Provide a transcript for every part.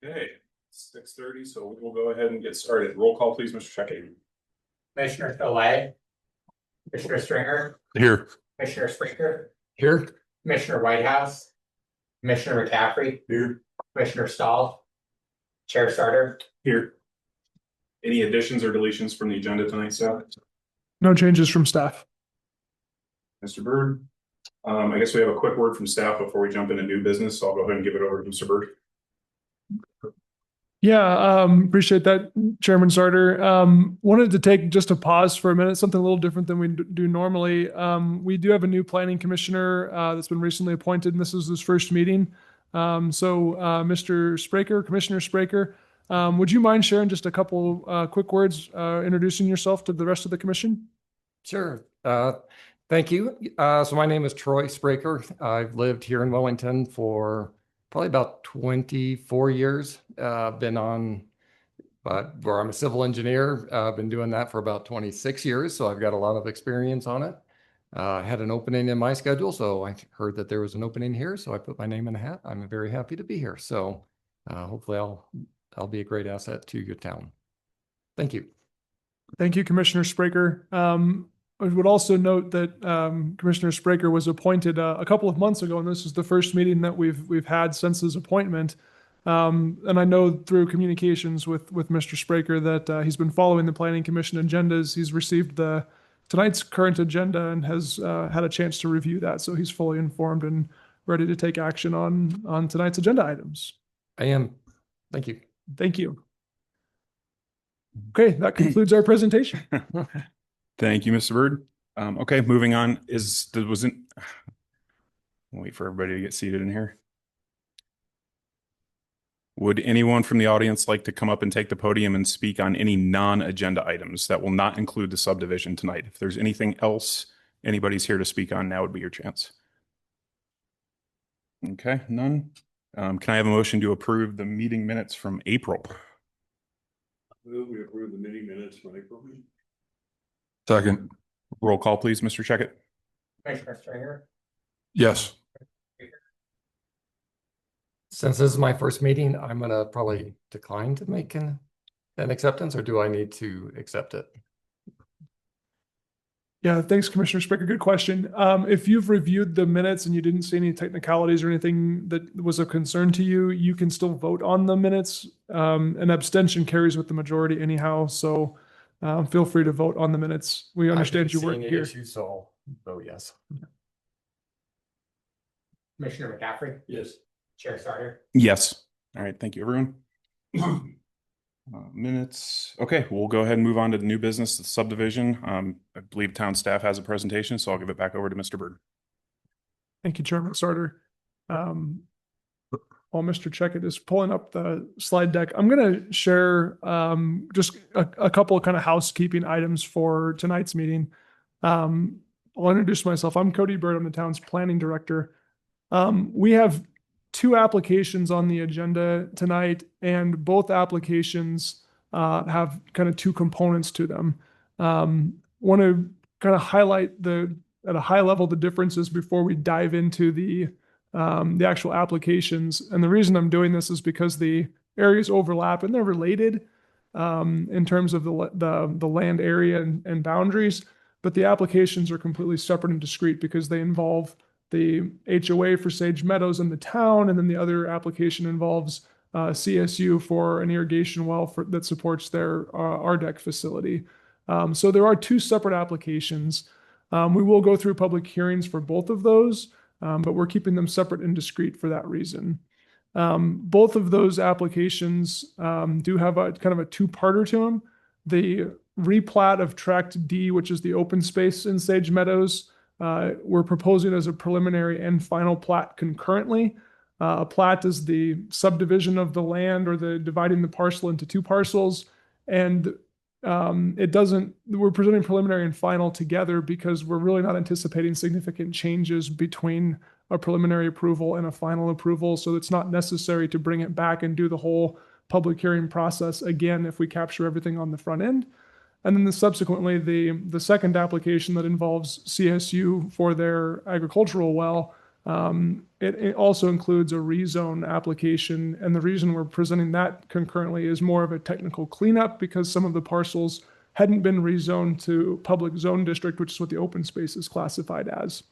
Okay, 6:30, so we'll go ahead and get started. Roll call, please, Mr. Checkey. Commissioner Delay, Commissioner Stringer, Here. Commissioner Spraker, Here. Commissioner Whitehouse, Commissioner McCaffrey, Here. Commissioner Stahl, Chair Starter. Here. Any additions or deletions from the agenda tonight, staff? No changes from staff. Mr. Byrd? I guess we have a quick word from staff before we jump into new business, so I'll go ahead and give it over to Mr. Byrd. Yeah, appreciate that, Chairman Sarter. Wanted to take just a pause for a minute, something a little different than we do normally. We do have a new planning commissioner that's been recently appointed, and this is his first meeting. Mr. Spraker, Commissioner Spraker, would you mind sharing just a couple quick words, introducing yourself to the rest of the commission? Sure. Thank you. So my name is Troy Spraker. I've lived here in Wellington for probably about 24 years. Been on, where I'm a civil engineer. I've been doing that for about 26 years. So I've got a lot of experience on it. Had an opening in my schedule. So I heard that there was an opening here. So I put my name in the hat. I'm very happy to be here. So hopefully I'll be a great asset to your town. Thank you. Thank you, Commissioner Spraker. I would also note that Commissioner Spraker was appointed a couple of months ago, and this is the first meeting that we've had since his appointment. And I know through communications with Mr. Spraker that he's been following the Planning Commission agendas. He's received tonight's current agenda and has had a chance to review that, so he's fully informed and ready to take action on tonight's agenda items. I am. Thank you. Thank you. Okay, that concludes our presentation. Thank you, Mr. Byrd. Okay, moving on. Wait for everybody to get seated in here. Would anyone from the audience like to come up and take the podium and speak on any non-agenda items that will not include the subdivision tonight? If there's anything else anybody's here to speak on, now would be your chance. Okay, none. Can I have a motion to approve the meeting minutes from April? We approve the meeting minutes from April. Second. Roll call, please, Mr. Checkett. Commissioner Stringer, Yes. Since this is my first meeting, I'm going to probably decline to make an acceptance, or do I need to accept it? Yeah, thanks, Commissioner Spraker. Good question. If you've reviewed the minutes and you didn't see any technicalities or anything that was of concern to you, you can still vote on the minutes. An abstention carries with the majority anyhow, so feel free to vote on the minutes. We understand you weren't here. Issue, so I'll vote yes. Commissioner McCaffrey, Yes. Chair Starter. Yes. All right. Thank you, everyone. Minutes. Okay, we'll go ahead and move on to the new business, the subdivision. I believe town staff has a presentation, so I'll give it back over to Mr. Byrd. Thank you, Chairman Sarter. While Mr. Checkett is pulling up the slide deck, I'm going to share just a couple of kind of housekeeping items for tonight's meeting. I'll introduce myself. I'm Cody Byrd. I'm the town's planning director. We have two applications on the agenda tonight, and both applications have kind of two components to them. Want to kind of highlight at a high level the differences before we dive into the actual applications. And the reason I'm doing this is because the areas overlap and they're related in terms of the land area and boundaries, but the applications are completely separate and discrete because they involve the HOA for Sage Meadows in the town, and then the other application involves CSU for an irrigation well that supports their RDEC facility. So there are two separate applications. We will go through public hearings for both of those, but we're keeping them separate and discrete for that reason. Both of those applications do have a kind of a two-parter to them. The replat of Tract D, which is the open space in Sage Meadows, we're proposing as a preliminary and final plat concurrently. A plat is the subdivision of the land or the dividing the parcel into two parcels. And we're presenting preliminary and final together because we're really not anticipating significant changes between a preliminary approval and a final approval. So it's not necessary to bring it back and do the whole public hearing process again if we capture everything on the front end. And then subsequently, the second application that involves CSU for their agricultural well, It also includes a rezone application, and the reason we're presenting that concurrently is more of a technical cleanup because some of the parcels hadn't been rezoned to public zone district, which is what the open space is classified as.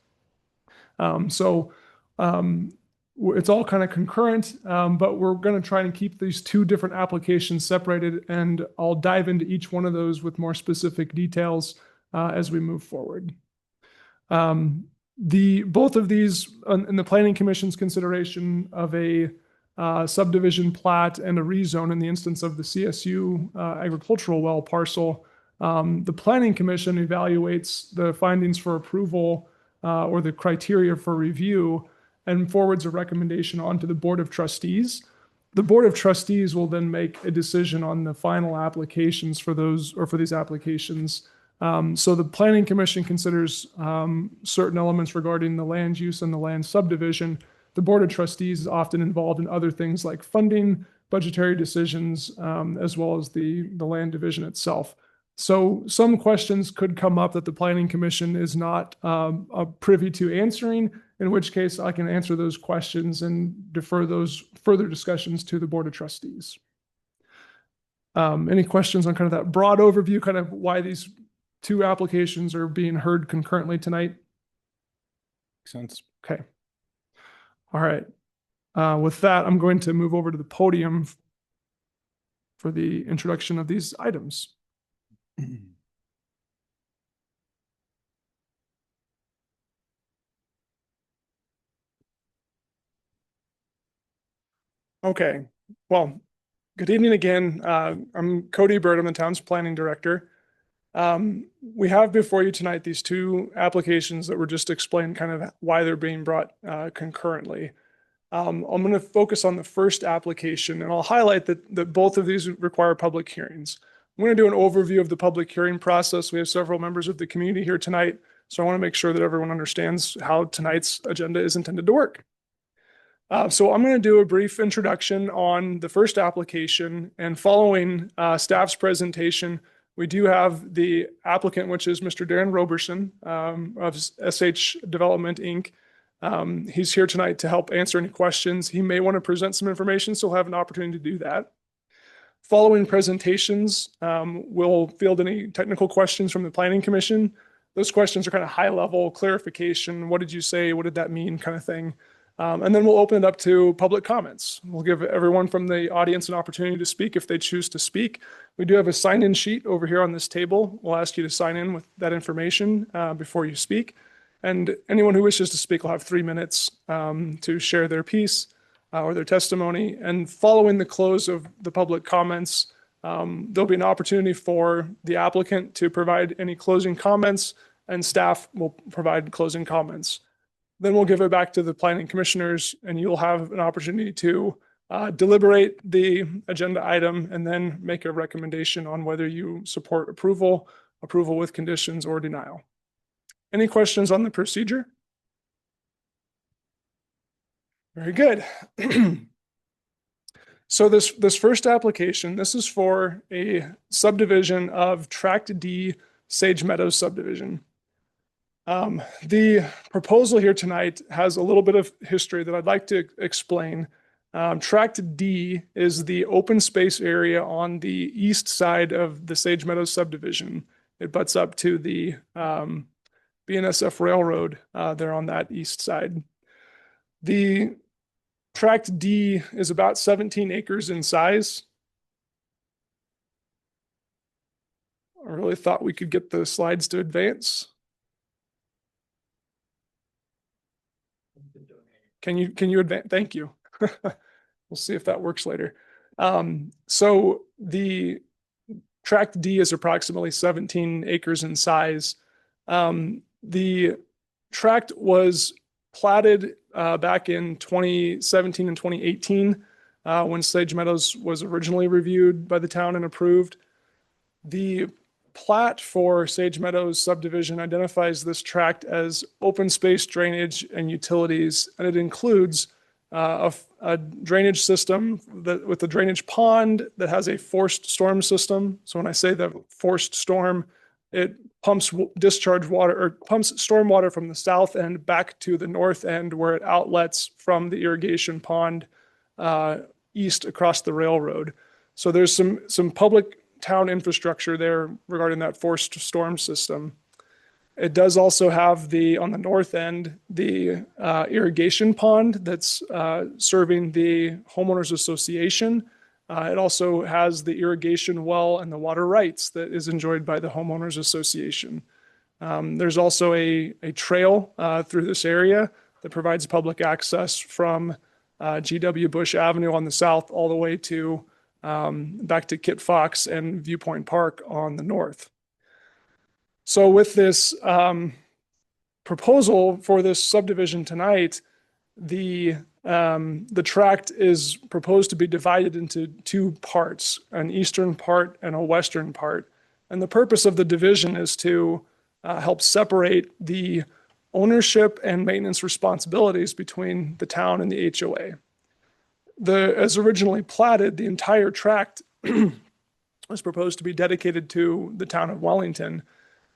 It's all kind of concurrent, but we're going to try and keep these two different applications separated, and I'll dive into each one of those with more specific details as we move forward. Both of these in the Planning Commission's consideration of a subdivision plat and a rezone in the instance of the CSU agricultural well parcel, the Planning Commission evaluates the findings for approval or the criteria for review and forwards a recommendation on to the Board of Trustees. The Board of Trustees will then make a decision on the final applications for those or for these applications. So the Planning Commission considers certain elements regarding the land use and the land subdivision. The Board of Trustees is often involved in other things like funding, budgetary decisions, as well as the land division itself. So some questions could come up that the Planning Commission is not privy to answering, in which case I can answer those questions and defer those further discussions to the Board of Trustees. Any questions on kind of that broad overview, kind of why these two applications are being heard concurrently tonight? Makes sense. Okay. All right. With that, I'm going to move over to the podium for the introduction of these items. Okay. Well, good evening again. I'm Cody Bird. I'm the town's planning director. We have before you tonight these two applications that were just explained kind of why they're being brought concurrently. I'm going to focus on the first application, and I'll highlight that both of these require public hearings. I'm going to do an overview of the public hearing process. We have several members of the community here tonight, so I want to make sure that everyone understands how tonight's agenda is intended to work. So I'm going to do a brief introduction on the first application, and following staff's presentation, we do have the applicant, which is Mr. Darren Roberson of SH Development, Inc. He's here tonight to help answer any questions. He may want to present some information, so he'll have an opportunity to do that. Following presentations, we'll field any technical questions from the Planning Commission. Those questions are kind of high level clarification. What did you say? What did that mean? Kind of thing. And then we'll open it up to public comments. We'll give everyone from the audience an opportunity to speak if they choose to speak. We do have a sign-in sheet over here on this table. We'll ask you to sign in with that information before you speak. And anyone who wishes to speak will have 3 minutes to share their piece or their testimony. And following the close of the public comments, there'll be an opportunity for the applicant to provide any closing comments, and staff will provide closing comments. Then we'll give it back to the planning commissioners, and you'll have an opportunity to deliberate the agenda item and then make a recommendation on whether you support approval with conditions, or denial. Any questions on the procedure? Very good. So this first application, this is for a subdivision of Tract D, Sage Meadows subdivision. The proposal here tonight has a little bit of history that I'd like to explain. Tract D is the open space area on the east side of the Sage Meadows subdivision. It butts up to the BNSF Railroad there on that east side. The Tract D is about 17 acres in size. I really thought we could get the slides to advance. Can you advance? Thank you. We'll see if that works later. So the Tract D is approximately 17 acres in size. The tract was platted back in 2017 and 2018 when Sage Meadows was originally reviewed by the town and approved. The plat for Sage Meadows subdivision identifies this tract as open space drainage and utilities, and it includes a drainage system with a drainage pond that has a forced storm system. So when I say the forced storm, it discharge water or pumps stormwater from the south end back to the north end where it outlets from the irrigation pond east across the railroad. So there's some public town infrastructure there regarding that forced storm system. It does also have on the north end, the irrigation pond that's serving the homeowners association. It also has the irrigation well and the water rights that is enjoyed by the homeowners association. There's also a trail through this area that provides public access from GW Bush Avenue on the south all the way to back to Kit Fox and Viewpoint Park on the north. So with this proposal for this subdivision tonight, the tract is proposed to be divided into two parts, an eastern part and a western part. And the purpose of the division is to help separate the ownership and maintenance responsibilities between the town and the HOA. As originally platted, the entire tract was proposed to be dedicated to the town of Wellington.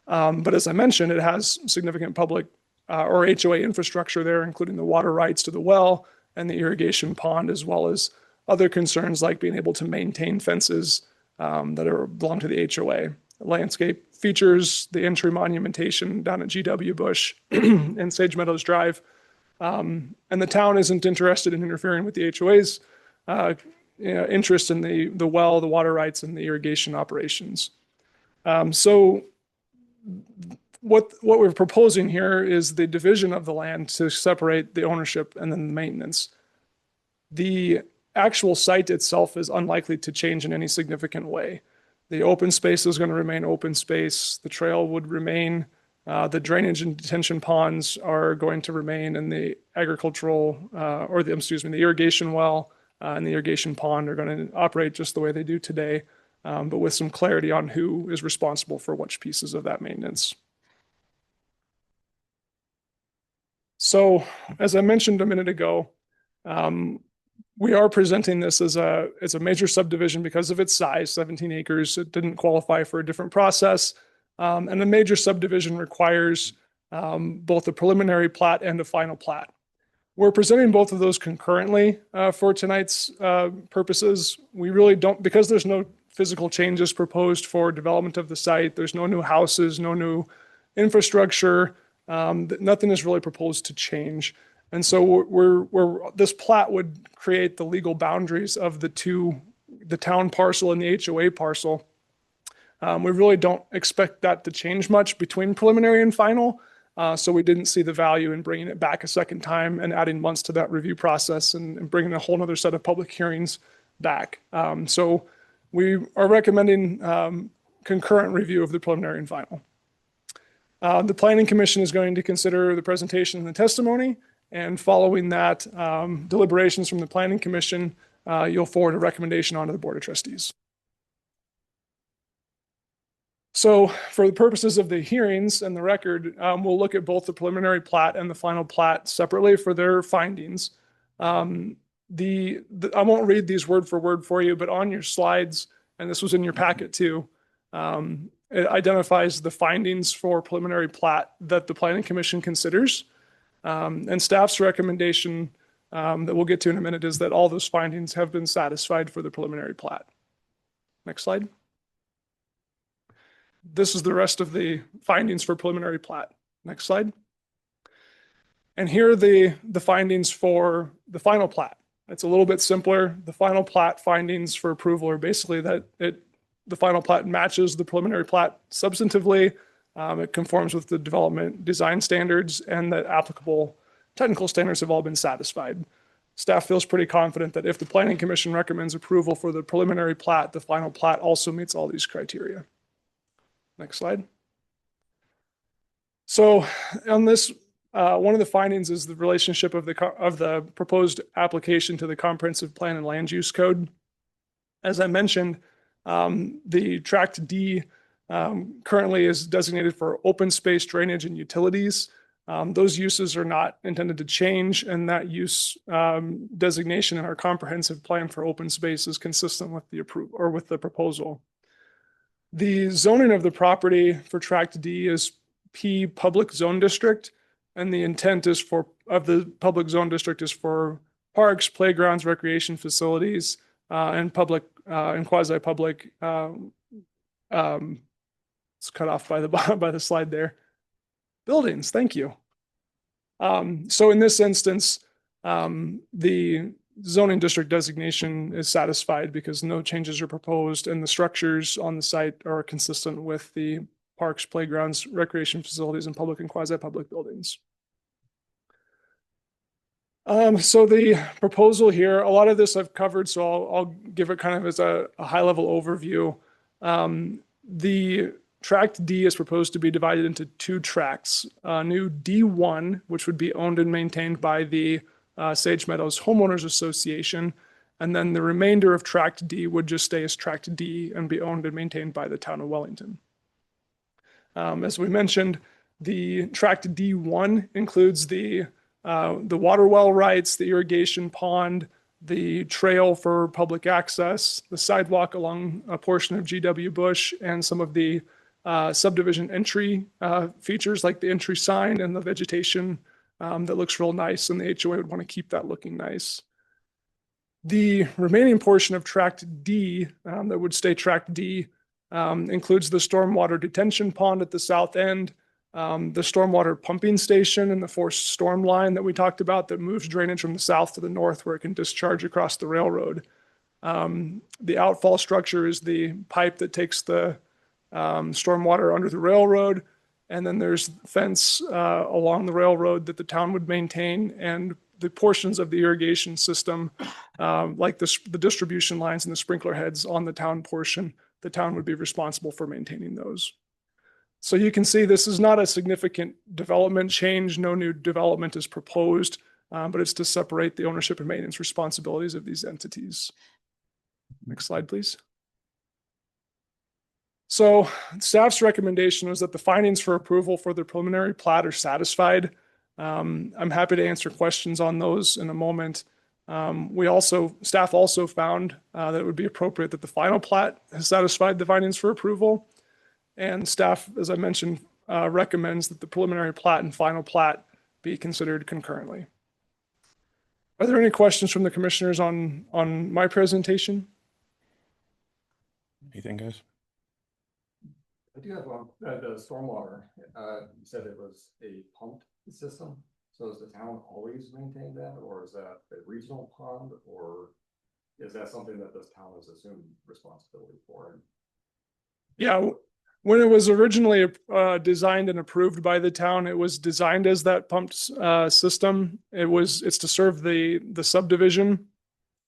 But as I mentioned, it has significant public or HOA infrastructure there, including the water rights to the well and the irrigation pond, as well as other concerns like being able to maintain fences that belong to the HOA. Landscape features, the entry monumentation down at GW Bush and Sage Meadows Drive. And the town isn't interested in interfering with the HOA's interest in the well, the water rights, and the irrigation operations. So what we're proposing here is the division of the land to separate the ownership and then the maintenance. The actual site itself is unlikely to change in any significant way. The open space is going to remain open space. The trail would remain. The drainage and detention ponds are going to remain, and the agricultural, the irrigation well and the irrigation pond are going to operate just the way they do today, but with some clarity on who is responsible for which pieces of that maintenance. So, as I mentioned a minute ago, we are presenting this as a major subdivision because of its size, 17 acres. It didn't qualify for a different process. And a major subdivision requires both a preliminary plat and a final plat. We're presenting both of those concurrently for tonight's purposes. We really don't, because there's no physical changes proposed for development of the site, there's no new houses, no new infrastructure, nothing is really proposed to change. And so this plat would create the legal boundaries of the town parcel and the HOA parcel. We really don't expect that to change much between preliminary and final. So we didn't see the value in bringing it back a second time and adding months to that review process and bringing a whole nother set of public hearings back. So we are recommending concurrent review of the preliminary and final. The Planning Commission is going to consider the presentation and the testimony, and following that, deliberations from the Planning Commission, you'll forward a recommendation onto the Board of Trustees. So for the purposes of the hearings and the record, we'll look at both the preliminary plat and the final plat separately for their findings. I won't read these word for word for you, but on your slides, and this was in your packet too, it identifies the findings for preliminary plat that the Planning Commission considers. And staff's recommendation that we'll get to in a minute is that all those findings have been satisfied for the preliminary plat. Next slide. This is the rest of the findings for preliminary plat. Next slide. And here are the findings for the final plat. It's a little bit simpler. The final plat findings for approval are basically that the final plat matches the preliminary plat substantively. It conforms with the development design standards, and that applicable technical standards have all been satisfied. Staff feels pretty confident that if the Planning Commission recommends approval for the preliminary plat, the final plat also meets all these criteria. Next slide. So on this, one of the findings is the relationship of the proposed application to the Comprehensive Plan and Land Use Code. As I mentioned, the Tract D currently is designated for open space, drainage, and utilities. Those uses are not intended to change, and that use designation in our comprehensive plan for open space is consistent with the approval or with the proposal. The zoning of the property for Tract D is P Public Zone District, and the intent is of the Public Zone District is for parks, playgrounds, recreation facilities, and public and quasi-public. It's cut off by the slide there. Buildings, thank you. So in this instance, the zoning district designation is satisfied because no changes are proposed and the structures on the site are consistent with the parks, playgrounds, recreation facilities, and public and quasi-public buildings. So the proposal here, a lot of this I've covered, so I'll give it kind of as a high-level overview. The Tract D is proposed to be divided into two tracts. New D1, which would be owned and maintained by the Sage Meadows Homeowners Association, and then the remainder of Tract D would just stay as Tract D and be owned and maintained by the town of Wellington. As we mentioned, the Tract D1 includes the water well rights, the irrigation pond, the trail for public access, the sidewalk along a portion of GW Bush, and some of the subdivision entry features like the entry sign and the vegetation that looks real nice, and the HOA would want to keep that looking nice. The remaining portion of Tract D that would stay Tract D includes the stormwater detention pond at the south end, the stormwater pumping station and the forced storm line that we talked about that moves drainage from the south to the north where it can discharge across the railroad. The outfall structure is the pipe that takes the stormwater under the railroad. And then there's fence along the railroad that the town would maintain, and the portions of the irrigation system, like the distribution lines and the sprinkler heads on the town portion, the town would be responsible for maintaining those. So you can see this is not a significant development change. No new development is proposed, but it's to separate the ownership and maintenance responsibilities of these entities. Next slide, please. So staff's recommendation was that the findings for approval for the preliminary plat are satisfied. I'm happy to answer questions on those in a moment. Staff also found that it would be appropriate that the final plat has satisfied the findings for approval. And staff, as I mentioned, recommends that the preliminary plat and final plat be considered concurrently. Are there any questions from the commissioners on my presentation? Anything, guys? I do have one, the stormwater, you said it was a pumped system. So does the town always maintain that, or is that a regional pond, or is that something that this town has assumed responsibility for? Yeah, when it was originally designed and approved by the town, it was designed as that pumped system. It's to serve the subdivision,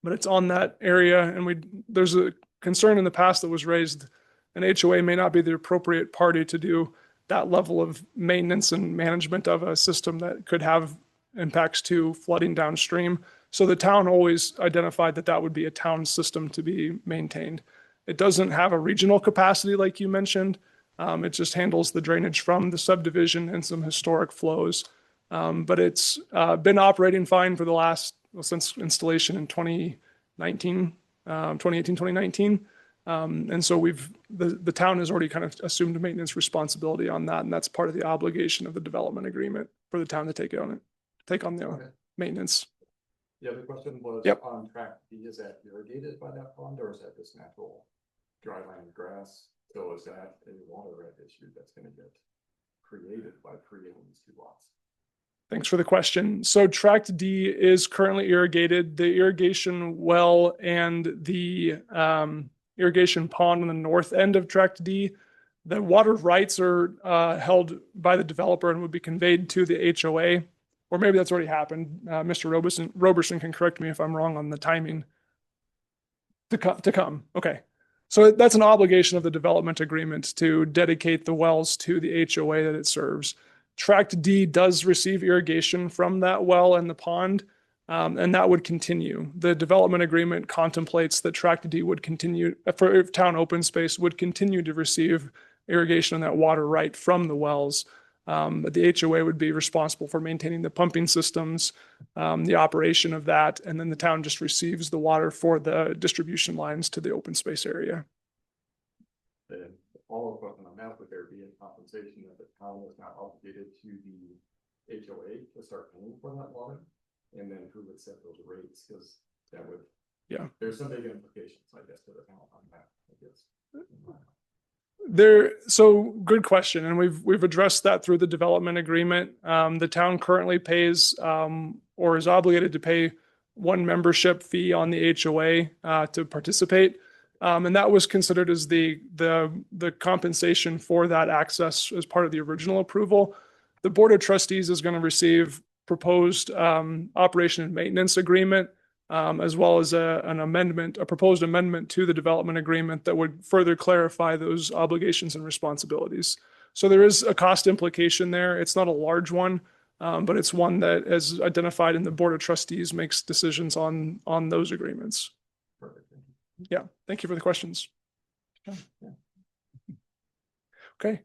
but it's on that area, and there's a concern in the past that was raised. An HOA may not be the appropriate party to do that level of maintenance and management of a system that could have impacts to flooding downstream. So the town always identified that would be a town system to be maintained. It doesn't have a regional capacity like you mentioned. It just handles the drainage from the subdivision and some historic flows. But it's been operating fine for since installation in 2018, 2019. And so the town has already kind of assumed maintenance responsibility on that, and that's part of the obligation of the development agreement for the town to take on the maintenance. The other question was, Yep. On Tract D, is that irrigated by that pond, or is that just natural dry land grass? So is that a water right issue that's going to get created by creating these two lots? Thanks for the question. So Tract D is currently irrigated. The irrigation well and the irrigation pond on the north end of Tract D, the water rights are held by the developer and would be conveyed to the HOA, or maybe that's already happened. Mr. Roberson can correct me if I'm wrong on the timing. To come. Okay. So that's an obligation of the development agreement to dedicate the wells to the HOA that it serves. Tract D does receive irrigation from that well and the pond, and that would continue. The development agreement contemplates that Tract D would continue, for town open space, would continue to receive irrigation on that water right from the wells. But the HOA would be responsible for maintaining the pumping systems, the operation of that, and then the town just receives the water for the distribution lines to the open space area. The follow-up question on that, would there be a compensation that the town is not obligated to the HOA to start paying for that water? And then who would set those rates? Because that would, Yeah. there's some big implications, I guess, to the town on that, I guess. So good question, and we've addressed that through the development agreement. The town currently pays or is obligated to pay one membership fee on the HOA to participate, and that was considered as the compensation for that access as part of the original approval. The Board of Trustees is going to receive proposed operation and maintenance agreement, as well as a proposed amendment to the development agreement that would further clarify those obligations and responsibilities. So there is a cost implication there. It's not a large one, but it's one that, as identified in the Board of Trustees, makes decisions on those agreements. Perfect. Yeah, thank you for the questions. Okay.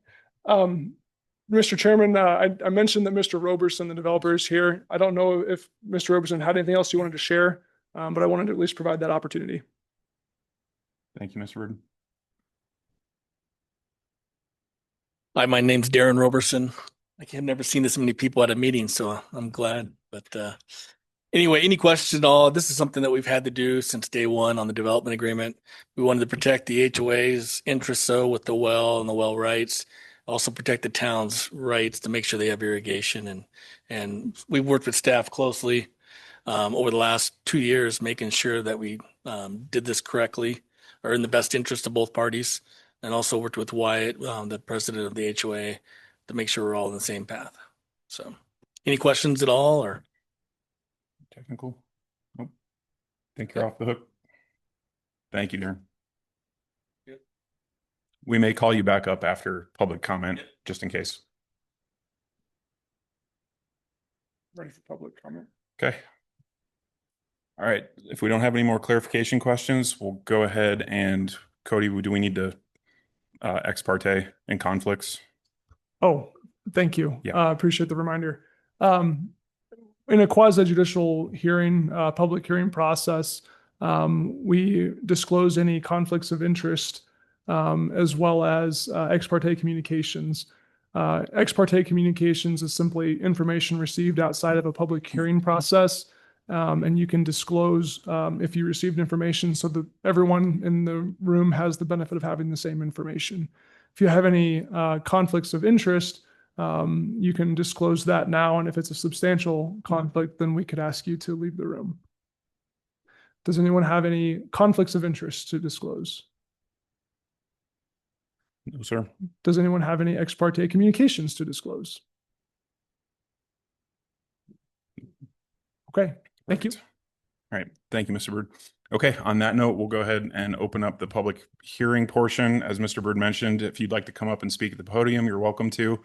Mr. Chairman, I mentioned that Mr. Roberson, the developer, is here. I don't know if Mr. Roberson had anything else you wanted to share, but I wanted to at least provide that opportunity. Thank you, Mr. Burden. Hi, my name's Darren Roberson. I've never seen this many people at a meeting, so I'm glad. But anyway, any questions at all? This is something that we've had to do since day one on the development agreement. We wanted to protect the HOA's interests, so with the well and the well rights, also protect the town's rights to make sure they have irrigation. And we've worked with staff closely over the last 2 years, making sure that we did this correctly or in the best interest of both parties. And also worked with Wyatt, the president of the HOA, to make sure we're all on the same path. So any questions at all or? Technical? Nope. Think you're off the hook. Thank you, Darren. Yep. We may call you back up after public comment, just in case. Ready for public comment. Okay. All right. If we don't have any more clarification questions, we'll go ahead and Cody, do we need to ex parte and conflicts? Oh, thank you. Yeah. Appreciate the reminder. In a quasi judicial hearing, public hearing process, we disclose any conflicts of interest, as well as ex parte communications. Ex parte communications is simply information received outside of a public hearing process. And you can disclose if you received information so that everyone in the room has the benefit of having the same information. If you have any conflicts of interest, you can disclose that now. And if it's a substantial conflict, then we could ask you to leave the room. Does anyone have any conflicts of interest to disclose? No, sir. Does anyone have any ex parte communications to disclose? Okay. Thank you. All right. Thank you, Mr. Bird. Okay. On that note, we'll go ahead and open up the public hearing portion. As Mr. Bird mentioned, if you'd like to come up and speak at the podium, you're welcome to.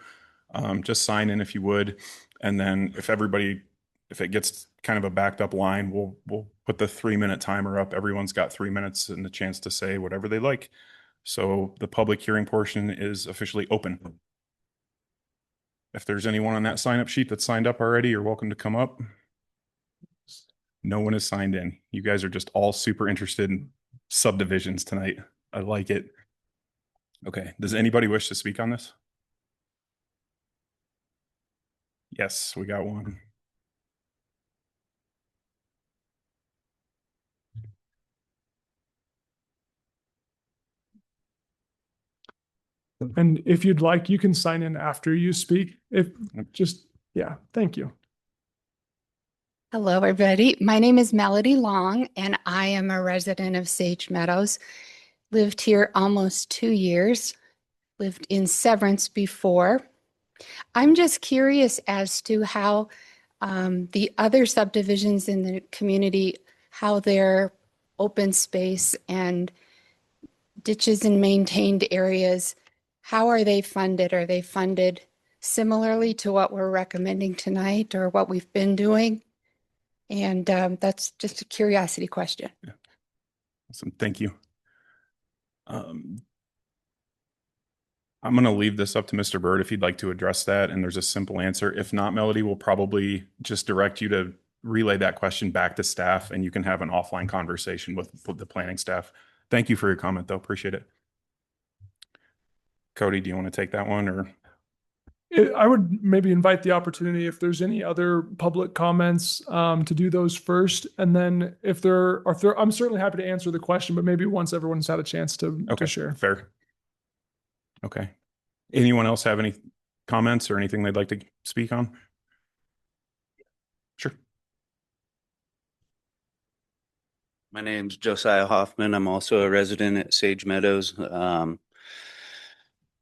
Just sign in if you would. And then if it gets kind of a backed up line, we'll put the 3-minute timer up. Everyone's got 3 minutes and the chance to say whatever they like. So the public hearing portion is officially open. If there's anyone on that sign up sheet that's signed up already, you're welcome to come up. No one is signed in. You guys are just all super interested in subdivisions tonight. I like it. Okay. Does anybody wish to speak on this? Yes, we got one. And if you'd like, you can sign in after you speak. Yeah, thank you. Hello, everybody. My name is Melody Long, and I am a resident of Sage Meadows. Lived here almost 2 years. Lived in Severance before. I'm just curious as to how the other subdivisions in the community, how their open space and ditches and maintained areas, how are they funded? Are they funded similarly to what we're recommending tonight or what we've been doing? And that's just a curiosity question. Yeah. Awesome. Thank you. I'm going to leave this up to Mr. Bird if he'd like to address that. And there's a simple answer. If not, Melody, we'll probably just direct you to relay that question back to staff and you can have an offline conversation with the planning staff. Thank you for your comment though. Appreciate it. Cody, do you want to take that one or? I would maybe invite the opportunity if there's any other public comments to do those first. And then if there, I'm certainly happy to answer the question, but maybe once everyone's had a chance to Okay, share. fair. Okay. Anyone else have any comments or anything they'd like to speak on? Sure. My name's Josiah Hoffman. I'm also a resident at Sage Meadows.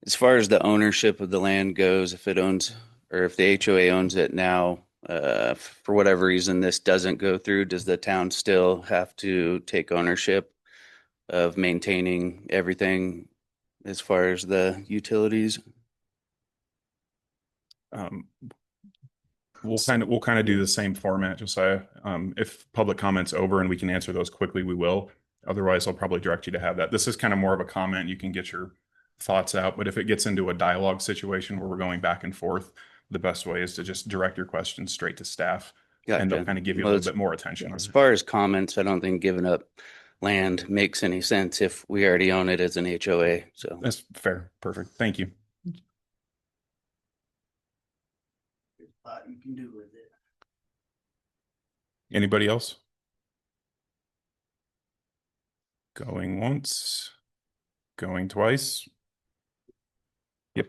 As far as the ownership of the land goes, if it owns or if the HOA owns it now, for whatever reason this doesn't go through, does the town still have to take ownership of maintaining everything as far as the utilities? We'll kind of do the same format, Josiah. If public comment's over and we can answer those quickly, we will. Otherwise, I'll probably direct you to have that. This is kind of more of a comment. You can get your thoughts out, but if it gets into a dialogue situation where we're going back and forth, the best way is to just direct your questions straight to staff. And they'll Gotcha. kind of give you a Well, little bit more attention. As far as comments, I don't think giving up land makes any sense if we already own it as an HOA. So That's fair. Perfect. Thank you. you can do with it. Anybody else? Going once, going twice. Yep.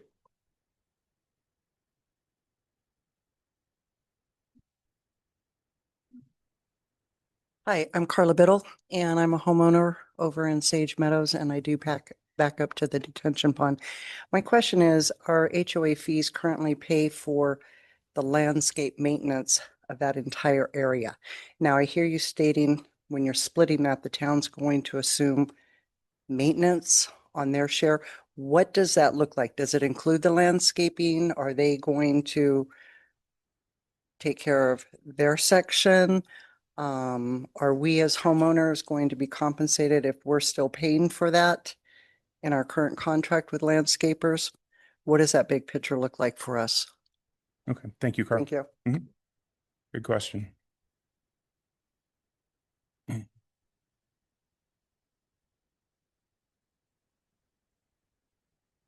Hi, I'm Carla Biddle, and I'm a homeowner over in Sage Meadows, and I do back up to the detention pond. My question is, are HOA fees currently pay for the landscape maintenance of that entire area? Now, I hear you stating when you're splitting that, the town's going to assume maintenance on their share. What does that look like? Does it include the landscaping? Are they going to take care of their section? Are we as homeowners going to be compensated if we're still paying for that in our current contract with landscapers? What does that big picture look like for us? Okay. Thank you, Carl. Thank you. Good question.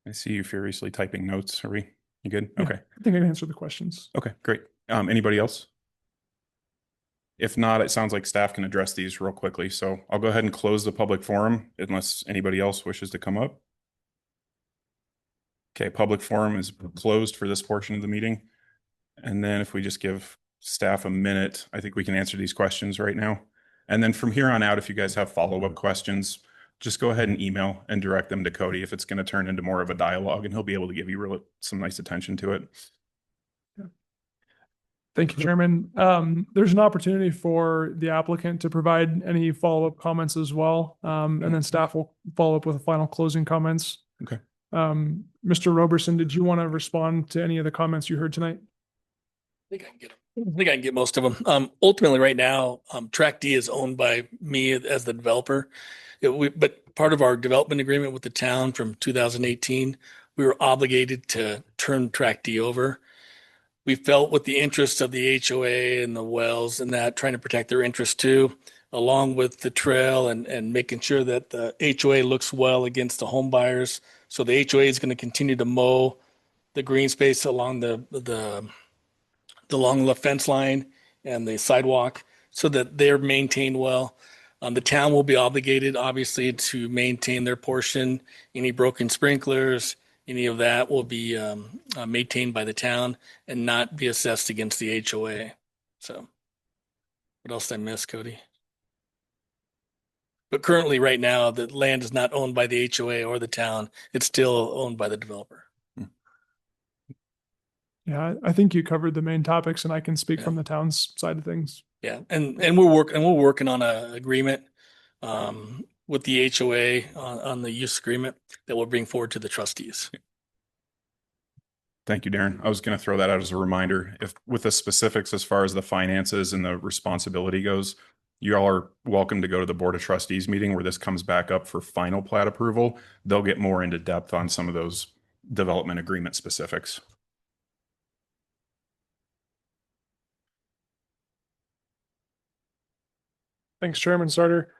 I see you furiously typing notes. Are we? You good? Yeah, Okay. I think I can answer the questions. Okay, great. Anybody else? If not, it sounds like staff can address these real quickly. So I'll go ahead and close the public forum unless anybody else wishes to come up. Okay, public forum is closed for this portion of the meeting. And then if we just give staff a minute, I think we can answer these questions right now. And then from here on out, if you guys have follow-up questions, just go ahead and email and direct them to Cody if it's going to turn into more of a dialogue, and he'll be able to give you some nice attention to it. Thank you, Chairman. There's an opportunity for the applicant to provide any follow-up comments as well. And then staff will follow up with final closing comments. Okay. Mr. Roberson, did you want to respond to any of the comments you heard tonight? I think I can get most of them. Ultimately, right now, Tract D is owned by me as the developer. But part of our development agreement with the town from 2018, we were obligated to turn Tract D over. We felt with the interests of the HOA and the wells and that, trying to protect their interests too, along with the trail and making sure that the HOA looks well against the home buyers. So the HOA is going to continue to mow the green space along along the fence line and the sidewalk so that they're maintained well. The town will be obligated, obviously, to maintain their portion. Any broken sprinklers, any of that will be maintained by the town and not be assessed against the HOA. So what else did I miss, Cody? But currently, right now, the land is not owned by the HOA or the town. It's still owned by the developer. Yeah, I think you covered the main topics, and I can speak Yeah. from the town's side of things. Yeah, and we're working on an agreement with the HOA on the use agreement that we'll bring forward to the trustees. Thank you, Darren. I was going to throw that out as a reminder. If with the specifics as far as the finances and the responsibility goes, you all are welcome to go to the Board of Trustees meeting where this comes back up for final plat approval. They'll get more into depth on some of those development agreement specifics. Thanks, Chairman Sarter.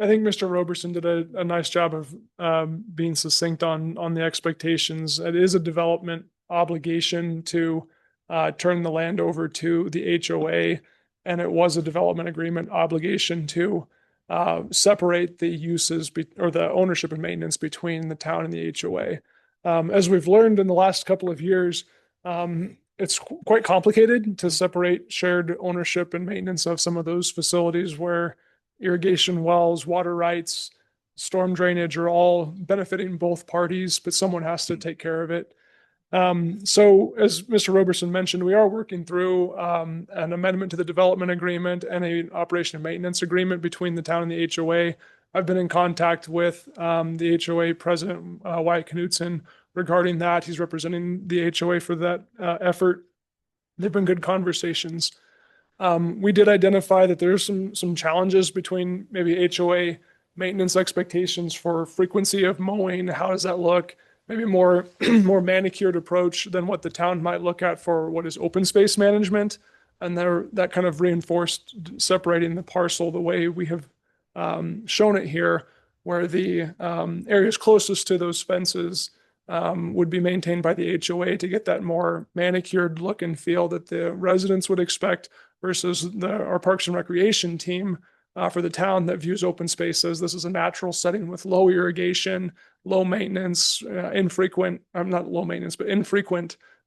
I think Mr. Roberson did a nice job of being succinct on the expectations. It is a development obligation to turn the land over to the HOA, and it was a development agreement obligation to separate the uses or the ownership and maintenance between the town and the HOA. As we've learned in the last couple of years, it's quite complicated to separate shared ownership and maintenance of some of those facilities where irrigation wells, water rights, storm drainage are all benefiting both parties, but someone has to take care of it. So as Mr. Roberson mentioned, we are working through an amendment to the development agreement and an operation and maintenance agreement between the town and the HOA. I've been in contact with the HOA president, Wyatt Knutson, regarding that. He's representing the HOA for that effort. They've been good conversations. We did identify that there's some challenges between maybe HOA maintenance expectations for frequency of mowing. How does that look? Maybe more manicured approach than what the town might look at for what is open space management. And that kind of reinforced separating the parcel the way we have shown it here, where the areas closest to those fences would be maintained by the HOA to get that more manicured look and feel that the residents would expect versus our Parks and Recreation team for the town that views open space as this is a natural setting with low irrigation, low maintenance, infrequent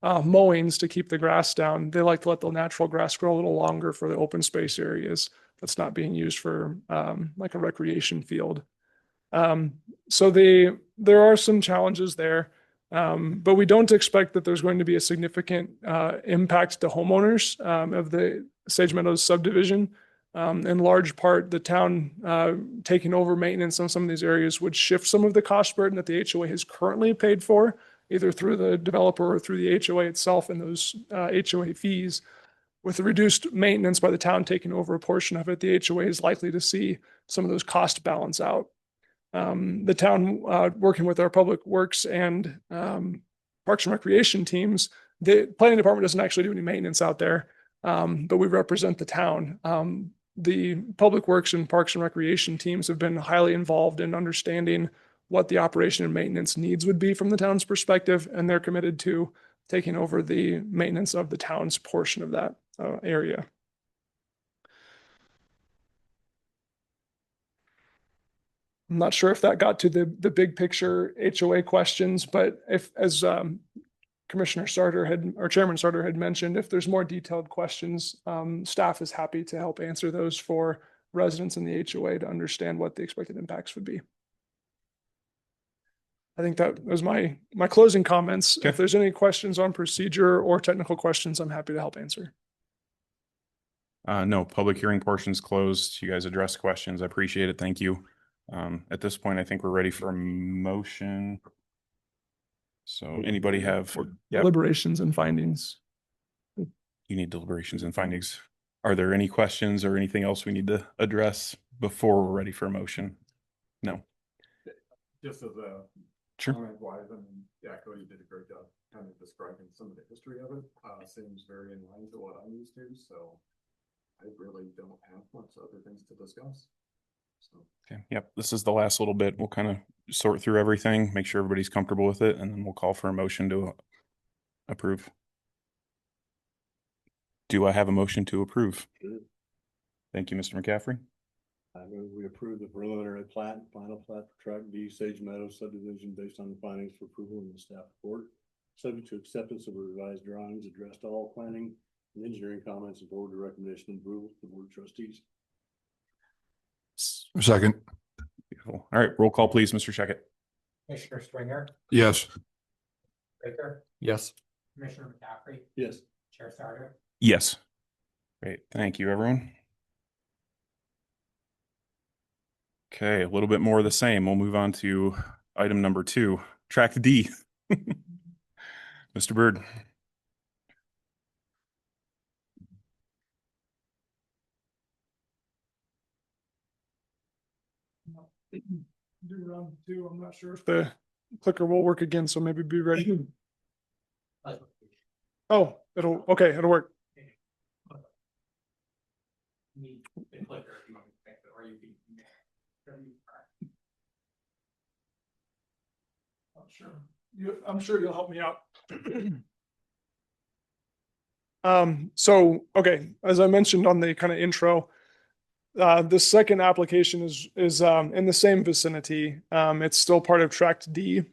mowings to keep the grass down. They like to let the natural grass grow a little longer for the open space areas that's not being used for like a recreation field. So there are some challenges there, but we don't expect that there's going to be a significant impact to homeowners of the Sage Meadows subdivision. In large part, the town taking over maintenance on some of these areas would shift some of the cost burden that the HOA has currently paid for, either through the developer or through the HOA itself and those HOA fees. With the reduced maintenance by the town taking over a portion of it, the HOA is likely to see some of those costs balance out. The town, working with our public works and Parks and Recreation teams, the planning department doesn't actually do any maintenance out there, but we represent the town. The public works and Parks and Recreation teams have been highly involved in understanding what the operation and maintenance needs would be from the town's perspective, and they're committed to taking over the maintenance of the town's portion of that area. I'm not sure if that got to the big picture HOA questions, but if, as Commissioner Sartor or Chairman Sartor had mentioned, if there's more detailed questions, staff is happy to help answer those for residents in the HOA to understand what the expected impacts would be. I think that was my closing comments. Okay. If there's any questions on procedure or technical questions, I'm happy to help answer. No, public hearing portion's closed. You guys addressed questions. I appreciate it. Thank you. At this point, I think we're ready for a motion. So anybody have? Yep. Deliberations and findings. You need deliberations and findings. Are there any questions or anything else we need to address before we're ready for a motion? No. Just as a Sure. comment wise, I mean, yeah, Cody did a great job kind of describing some of the history of it. Seems very in line to what I'm used to, so I really don't have much other things to discuss. So. Okay. Yep. This is the last little bit. We'll kind of sort through everything, make sure everybody's comfortable with it, and then we'll call for a motion to approve. Do I have a motion to approve? Sure. Thank you, Mr. McCaffrey. I move we approve the preliminary plat and final plat for Tract D Sage Meadows subdivision based on the findings for approval in the staff report, subject to acceptance of revised drawings, addressed all planning and engineering comments and board recommendation and approval to the board of trustees. Second. Beautiful. All right. Roll call, please, Mr. Sheckett. Commissioner Stringer, Yes. Spraker, Yes. Commissioner McCaffrey, Yes. Chair Sartor. Yes. Great. Thank you, everyone. Okay, a little bit more of the same. We'll move on to item number 2, Tract D. Mr. Bird. Do round 2. I'm not sure if the clicker will work again, so maybe be ready. Oh, it'll work. I'm sure you'll help me out. Okay, as I mentioned on the kind of intro, the second application is in the same vicinity. It's still part of Tract D.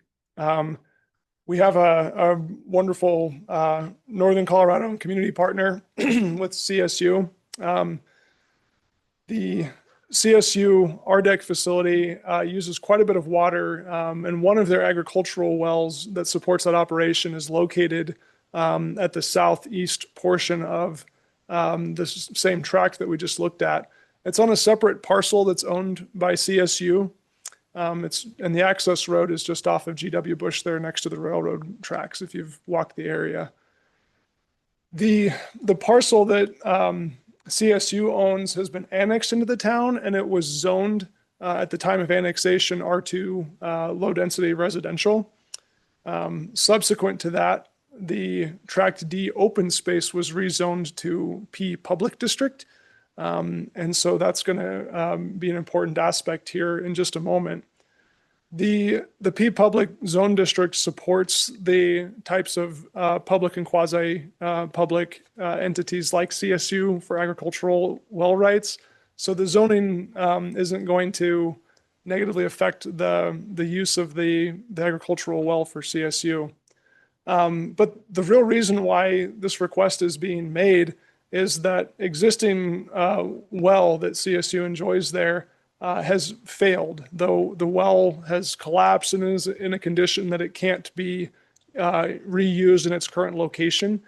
We have a wonderful Northern Colorado community partner with CSU. The CSU RDEC facility uses quite a bit of water, and one of their agricultural wells that supports that operation is located at the southeast portion of this same tract that we just looked at. It's on a separate parcel that's owned by CSU. And the access road is just off of GW Bush there next to the railroad tracks if you've walked the area. The parcel that CSU owns has been annexed into the town, and it was zoned at the time of annexation R2 low density residential. Subsequent to that, the Tract D open space was rezoned to P public district. And so that's going to be an important aspect here in just a moment. The P public zone district supports the types of public and quasi public entities like CSU for agricultural well rights. So the zoning isn't going to negatively affect the use of the agricultural well for CSU. But the real reason why this request is being made is that existing well that CSU enjoys there has failed, though the well has collapsed and is in a condition that it can't be reused in its current location.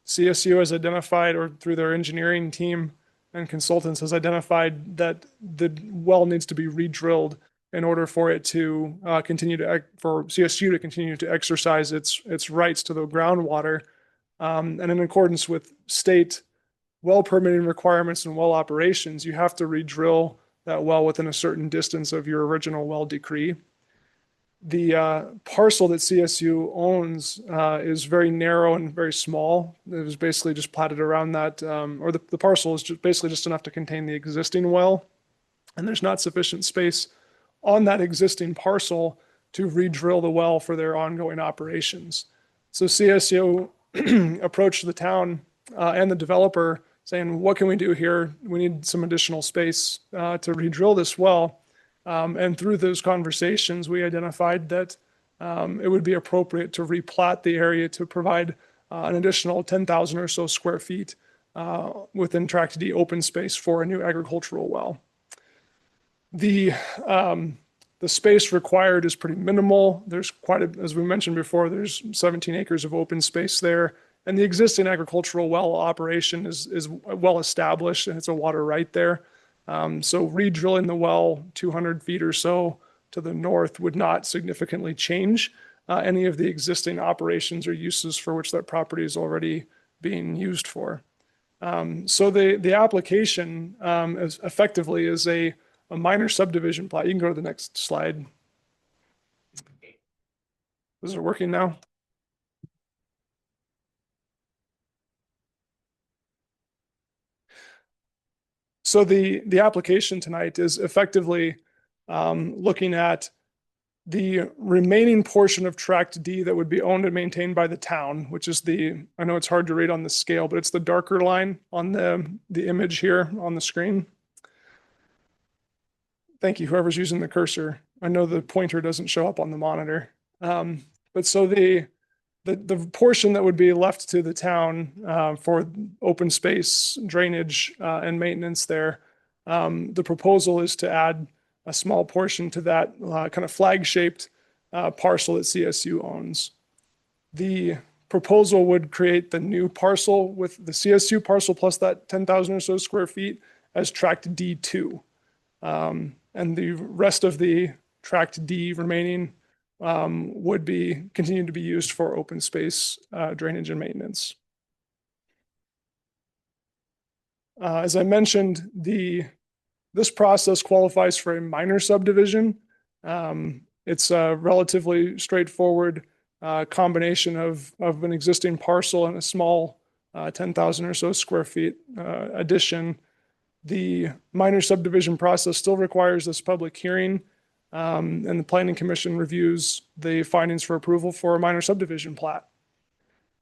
CSU has identified, or through their engineering team and consultants, has identified that the well needs to be re-drilled in order for it to for CSU to continue to exercise its rights to the groundwater. And in accordance with state well permitting requirements and well operations, you have to re-drill that well within a certain distance of your original well decree. The parcel that CSU owns is very narrow and very small. It was basically just platted around that, or the parcel is basically just enough to contain the existing well. And there's not sufficient space on that existing parcel to re-drill the well for their ongoing operations. So CSU approached the town and the developer saying, what can we do here? We need some additional space to re-drill this well. And through those conversations, we identified that it would be appropriate to replat the area to provide an additional 10,000 or so square feet within Tract D open space for a new agricultural well. The space required is pretty minimal. There's as we mentioned before, there's 17 acres of open space there. And the existing agricultural well operation is well established, and it's a water right there. So re-drilling the well 200 feet or so to the north would not significantly change any of the existing operations or uses for which that property is already being used for. So the application effectively is a minor subdivision plat. You can go to the next slide. Is it working now? So the application tonight is effectively looking at the remaining portion of Tract D that would be owned and maintained by the town, which is I know it's hard to read on the scale, but it's the darker line on the image here on the screen. Thank you, whoever's using the cursor. I know the pointer doesn't show up on the monitor. But so the portion that would be left to the town for open space, drainage, and maintenance there, the proposal is to add a small portion to that kind of flag-shaped parcel that CSU owns. The proposal would create the new parcel with the CSU parcel plus that 10,000 or so square feet as Tract D2. And the rest of the Tract D remaining would continue to be used for open space drainage and maintenance. As I mentioned, this process qualifies for a minor subdivision. It's a relatively straightforward combination of an existing parcel and a small 10,000 or so square feet addition. The minor subdivision process still requires this public hearing. And the planning commission reviews the findings for approval for a minor subdivision plat.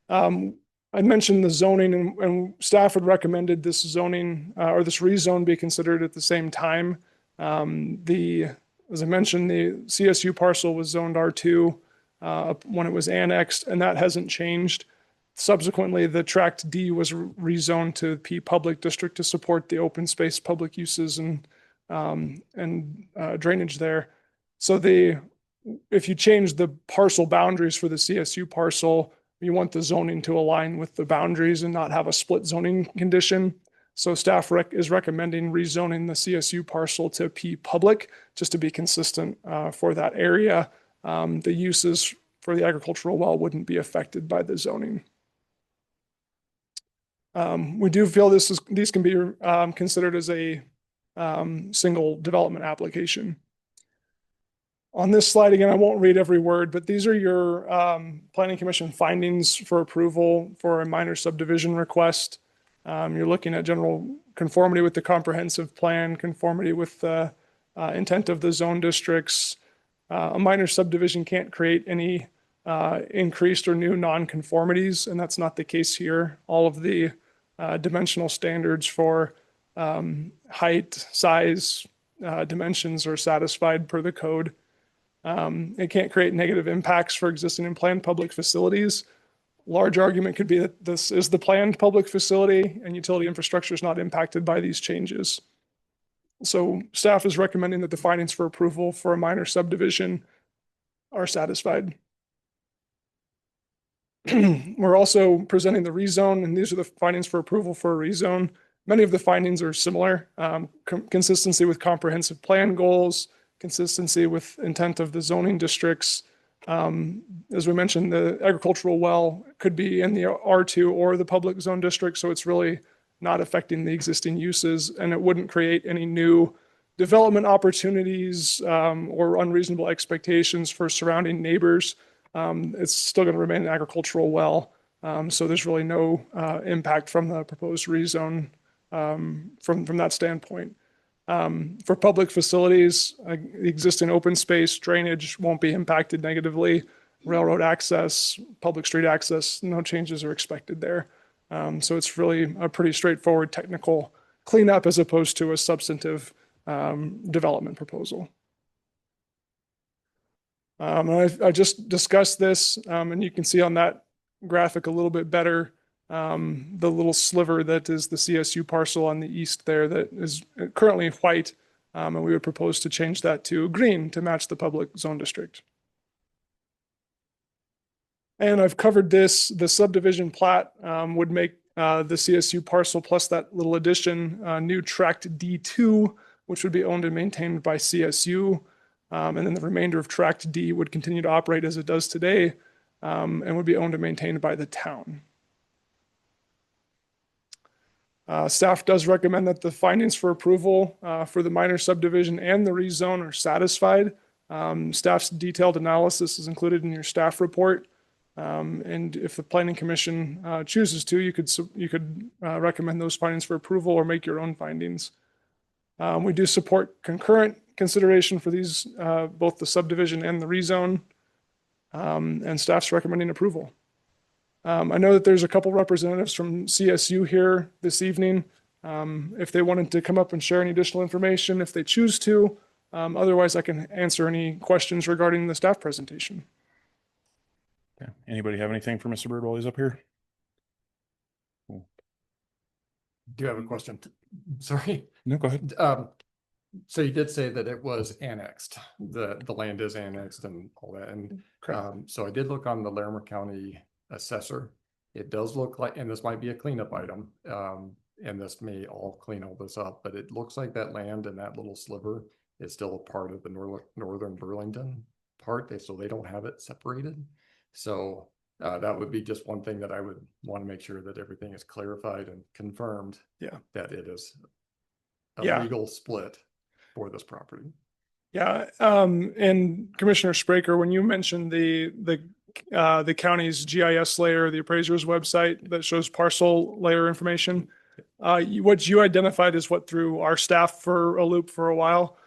I mentioned the zoning and staff had recommended this zoning or this rezone be considered at the same time. As I mentioned, the CSU parcel was zoned R2 when it was annexed, and that hasn't changed. Subsequently, the Tract D was rezoned to P Public District to support the open space public uses and drainage there. So if you change the parcel boundaries for the CSU parcel, you want the zoning to align with the boundaries and not have a split zoning condition. So staff is recommending rezoning the CSU parcel to P Public just to be consistent for that area. The uses for the agricultural well wouldn't be affected by the zoning. We do feel these can be considered as a single development application. On this slide, again, I won't read every word, but these are your planning commission findings for approval for a minor subdivision request. You're looking at general conformity with the comprehensive plan, conformity with the intent of the zone districts. A minor subdivision can't create any increased or new nonconformities, and that's not the case here. All of the dimensional standards for height, size, dimensions are satisfied per the code. It can't create negative impacts for existing and planned public facilities. Large argument could be that this is the planned public facility and utility infrastructure is not impacted by these changes. So staff is recommending that the findings for approval for a minor subdivision are satisfied. We're also presenting the rezone, and these are the findings for approval for a rezone. Many of the findings are similar. Consistency with comprehensive plan goals, consistency with intent of the zoning districts. As we mentioned, the agricultural well could be in the R2 or the public zone district, so it's really not affecting the existing uses, and it wouldn't create any new development opportunities or unreasonable expectations for surrounding neighbors. It's still going to remain an agricultural well, so there's really no impact from the proposed rezone from that standpoint. For public facilities, the existing open space drainage won't be impacted negatively. Railroad access, public street access, no changes are expected there. So it's really a pretty straightforward technical cleanup as opposed to a substantive development proposal. I just discussed this, and you can see on that graphic a little bit better the little sliver that is the CSU parcel on the east there that is currently white, and we would propose to change that to green to match the public zone district. And I've covered this. The subdivision plat would make the CSU parcel plus that little addition new Tract D2, which would be owned and maintained by CSU. And then the remainder of Tract D would continue to operate as it does today and would be owned and maintained by the town. Staff does recommend that the findings for approval for the minor subdivision and the rezone are satisfied. Staff's detailed analysis is included in your staff report. And if the planning commission chooses to, you could recommend those findings for approval or make your own findings. We do support concurrent consideration for these, both the subdivision and the rezone, and staff's recommending approval. I know that there's a couple representatives from CSU here this evening. If they wanted to come up and share any additional information, if they choose to, otherwise I can answer any questions regarding the staff presentation. Okay. Anybody have anything for Mr. Bird while he's up here? Cool. Do you have a question? Sorry. No, go ahead. So you did say that it was annexed, the land is annexed and all that. And so I did look on the Larimer County assessor. It does look like, and this might be a cleanup item, and this may all clean all this up, but it looks like that land and that little sliver is still a part of the northern Burlington part. So they don't have it separated. So that would be just one thing that I would want to make sure that everything is clarified and confirmed. Yeah, that it is a legal split for this property. Yeah, and Commissioner Spraker, when you mentioned the county's GIS layer, the appraiser's website that shows parcel layer information, what you identified is what threw our staff for a loop for a while.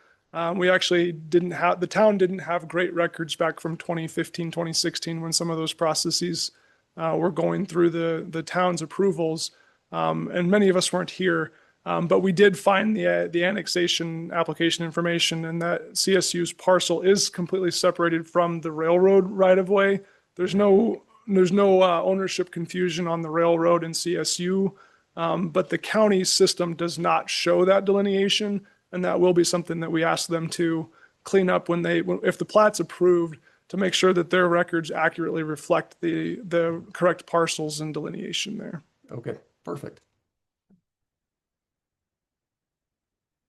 We actually the town didn't have great records back from 2015, 2016, when some of those processes were going through the town's approvals. And many of us weren't here. But we did find the annexation application information, and that CSU's parcel is completely separated from the railroad right of way. There's no ownership confusion on the railroad and CSU, but the county system does not show that delineation, and that will be something that we ask them to clean up if the plat's approved, to make sure that their records accurately reflect the correct parcels and delineation there. Okay, perfect.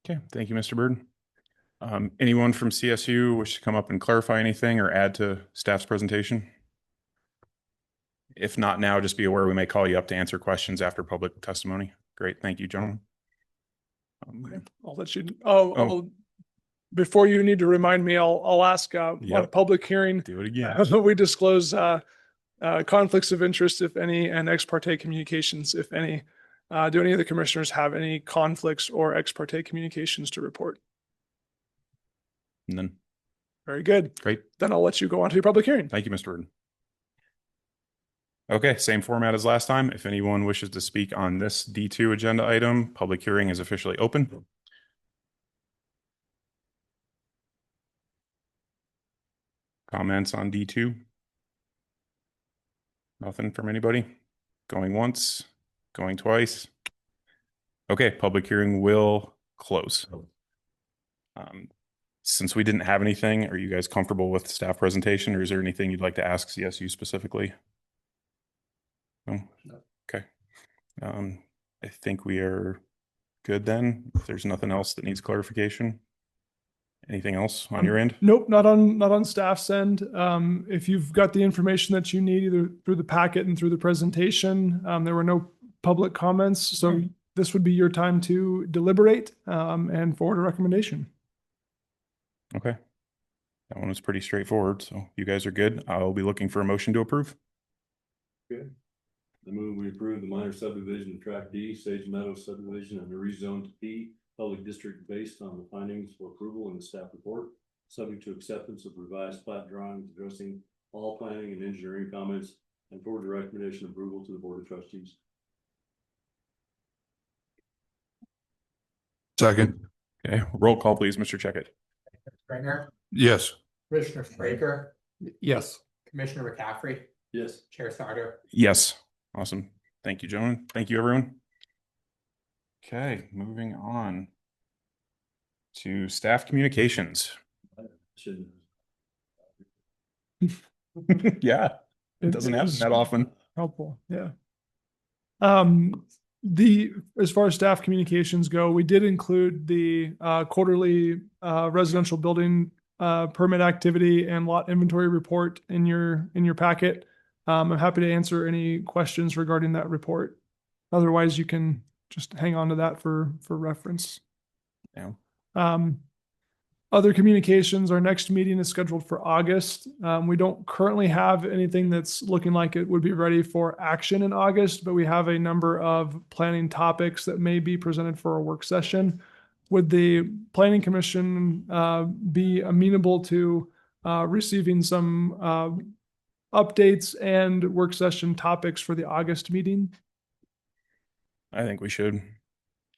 Okay, thank you, Mr. Bird. Anyone from CSU wish to come up and clarify anything or add to staff's presentation? If not now, just be aware we may call you up to answer questions after public testimony. Great, thank you, gentlemen. I'll let you, before you need to remind me, I'll ask on a public hearing. Do it again. We disclose conflicts of interest, if any, and ex parte communications, if any. Do any of the commissioners have any conflicts or ex parte communications to report? None. Very good. Great. Then I'll let you go on to your public hearing. Thank you, Mr. Bird. Okay, same format as last time. If anyone wishes to speak on this D2 agenda item, public hearing is officially open. Comments on D2? Nothing from anybody? Going once, going twice? Okay, public hearing will close. Since we didn't have anything, are you guys comfortable with staff presentation, or is there anything you'd like to ask CSU specifically? No? Okay. I think we are good then. If there's nothing else that needs clarification. Anything else on your end? Nope, not on staff's end. If you've got the information that you need, either through the packet and through the presentation, there were no public comments, so this would be your time to deliberate and forward a recommendation. Okay. That one was pretty straightforward, so you guys are good. I'll be looking for a motion to approve. Good. I move we approve the minor subdivision of Tract D, Sage Meadows subdivision, and the rezone to P, public district, based on the findings for approval in the staff report, subject to acceptance of revised plat drawings addressing all planning and engineering comments, and forward the recommendation of approval to the Board of Trustees. Second. Okay, roll call please, Mr. Checkett. Stringer, Yes. Commissioner Spraker, Yes. Commissioner McCaffrey, Yes. Chair Sarter. Yes. Awesome. Thank you, gentlemen. Thank you, everyone. Okay, moving on to staff communications. Shouldn't. Yeah, it doesn't happen that often. Helpful, yeah. As far as staff communications go, we did include the quarterly residential building permit activity and lot inventory report in your packet. I'm happy to answer any questions regarding that report. Otherwise, you can just hang on to that for reference. Yeah. Other communications, our next meeting is scheduled for August. We don't currently have anything that's looking like it would be ready for action in August, but we have a number of planning topics that may be presented for a work session. Would the Planning Commission be amenable to receiving some updates and work session topics for the August meeting? I think we should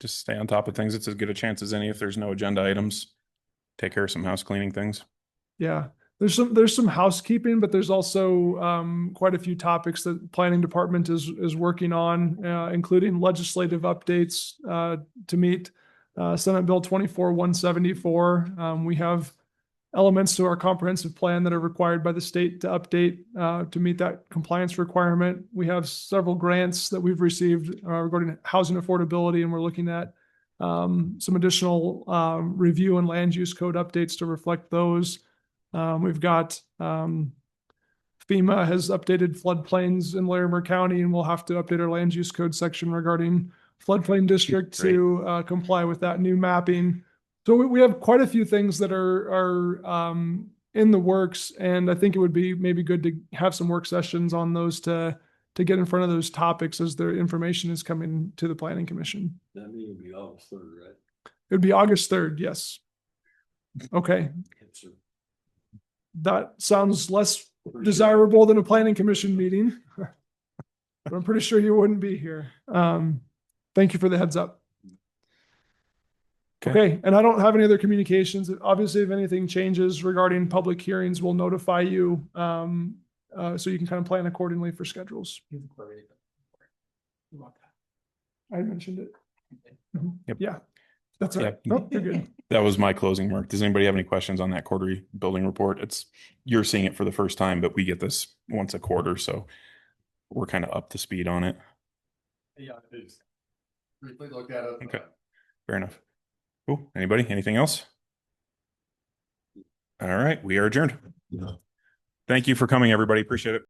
just stay on top of things. It's as good a chance as any if there's no agenda items. Take care of some house cleaning things. Yeah, there's some housekeeping, but there's also quite a few topics that the planning department is working on, including legislative updates to meet Senate Bill 24-174. We have elements to our comprehensive plan that are required by the state to update to meet that compliance requirement. We have several grants that we've received regarding housing affordability, and we're looking at some additional review and land use code updates to reflect those. We've got FEMA has updated floodplains in Larimer County, and we'll have to update our land use code section regarding floodplain district to comply with that new mapping. So we have quite a few things that are in the works, and I think it would be maybe good to have some work sessions on those to to get in front of those topics as their information is coming to the planning commission. That meeting will be August 3rd, right? It would be August 3rd. Yes. Okay. Yes, sir. That sounds less desirable than a planning commission meeting. But I'm pretty sure you wouldn't be here. Thank you for the heads up. Okay, and I don't have any other communications. Obviously, if anything changes regarding public hearings, we'll notify you. So you can kind of plan accordingly for schedules. He's the coordinator. You want that? I mentioned it. Mhm. Yep. Yeah, that's right. Yep. Nope, you're good. That was my closing mark. Does anybody have any questions on that quarterly building report? You're seeing it for the first time, but we get this once a quarter, so we're kind of up to speed on it. Yeah, please. Briefly look at it. Okay. Fair enough. Cool. Anybody? Anything else? All right, we are adjourned. Thank you for coming, everybody. Appreciate it.